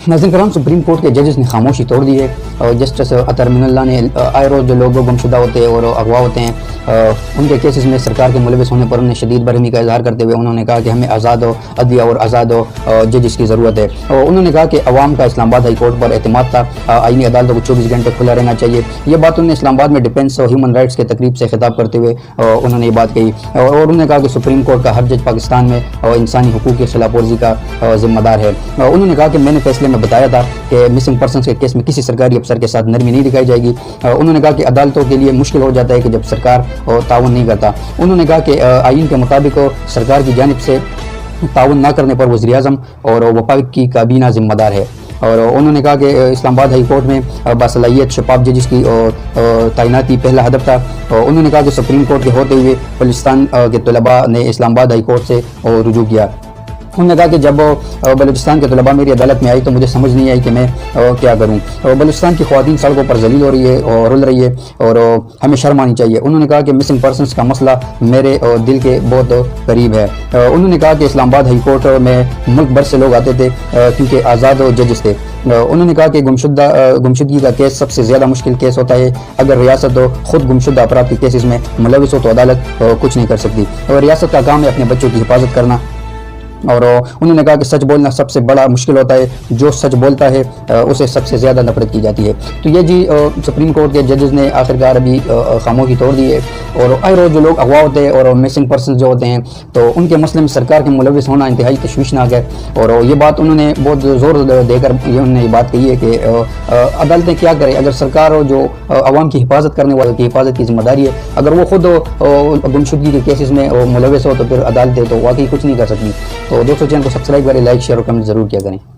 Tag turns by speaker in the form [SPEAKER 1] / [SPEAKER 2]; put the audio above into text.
[SPEAKER 1] नाज़रीन करम, supreme court के जजेस ने खामोशी तोड़ दी है और जस्टिस अतर मिनल्ला ने आए रोज़ जो लोग गुमशुदा होते हैं और अगवा होते हैं उनके केसेस में सरकार के मुलविस होने पर उन्हें शदीद बरहमी का इजहार करते हुए उन्होंने कहा कि हमें आज़ाद अदलिया और आज़ाद जजेस की ज़रूरत है। और उन्होंने कहा कि अवाम का इस्लामाबाद हाई कोर्ट पर एतमाद था, आईनी अदालतों को 24 घंटे खुला रहना चाहिए। ये बात उन्होंने इस्लामाबाद में डिफेंस और ह्यूमन राइट्स के तकरीब से खिताब करते हुए उन्होंने ये बात कही और उन्होंने कहा कि सुप्रीम कोर्ट का हर जज पाकिस्तान में इंसानी हुकूक की खिलाफ वर्जी का ज़िम्मेदार है। उन्होंने कहा कि मैंने फैसले में बताया था कि मिसिंग पर्सनस के केस में किसी सरकारी अफसर के साथ नरमी नहीं दिखाई जाएगी। उन्होंने कहा कि अदालतों के लिए मुश्किल हो जाता है कि जब सरकार ताउन नहीं करता। उन्होंने कहा कि आइन के मुताबिक सरकार की जानिब से ताउन न करने पर वज़ीर आज़म और वफाक की काबीना जिम्मेदार है। और उन्होंने कहा कि इस्लामाबाद हाई कोर्ट में बासलाहियत शफाफ जजेस की तैनाती पहला हदफ था। उन्होंने कहा कि सुप्रीम कोर्ट के होते हुए बलूचिस्तान के तलबा ने इस्लामाबाद हाई कोर्ट से रुजू किया। उन्होंने कहा कि जब बलूचिस्तान के तलबा मेरी अदालत में आई तो मुझे समझ नहीं आई कि मैं क्या करूं। बलूचिस्तान की ख़वातीन सड़कों पर जलील हो रही है और रुल रही है और हमें शर्म आनी चाहिए। उन्होंने कहा कि मिसिंग पर्सनस का मसला मेरे दिल के बहुत करीब है। उन्होंने कहा कि इस्लामाबाद हाई कोर्ट में मुल्क भर से लोग आते थे क्योंकि आज़ाद जजेस थे। उन्होंने कहा कि गुमशुदगी का केस सबसे ज़्यादा मुश्किल केस होता है। अगर रियासत खुद गुमशुदा अपराध के केसेस में मुलविस हो तो अदालत कुछ नहीं कर सकती और रियासत का काम है अपने बच्चों की हिफाजत करना। और उन्होंने कहा कि सच बोलना सबसे बड़ा मुश्किल होता है, जो सच बोलता है उसे सबसे ज़्यादा नफरत की जाती है। तो ये जी सुप्रीम कोर्ट के जजेस ने आखिरकार अभी खामोशी तोड़ दी है और आए रोज़ जो लोग अगवा होते हैं और मिसिंग पर्सन जो होते हैं तो उनके मसले में सरकार के मुलविस होना इंतहाई तशवीशनाक है। और ये बात उन्होंने बहुत ज़ोर देकर उन्होंने ये बात कही है कि अदालतें क्या करें अगर सरकार जो अवाम की हिफाजत करने वालों की हिफाजत की जिम्मेदारी है, अगर वो खुद गुमशुदगी के केसेस में मुलविस हो तो फिर अदालतें तो वाकई कुछ नहीं कर सकती। तो दोस्तों चैनल को सब्सक्राइब करें, लाइक शेयर और कमेंट ज़रूर किया करें।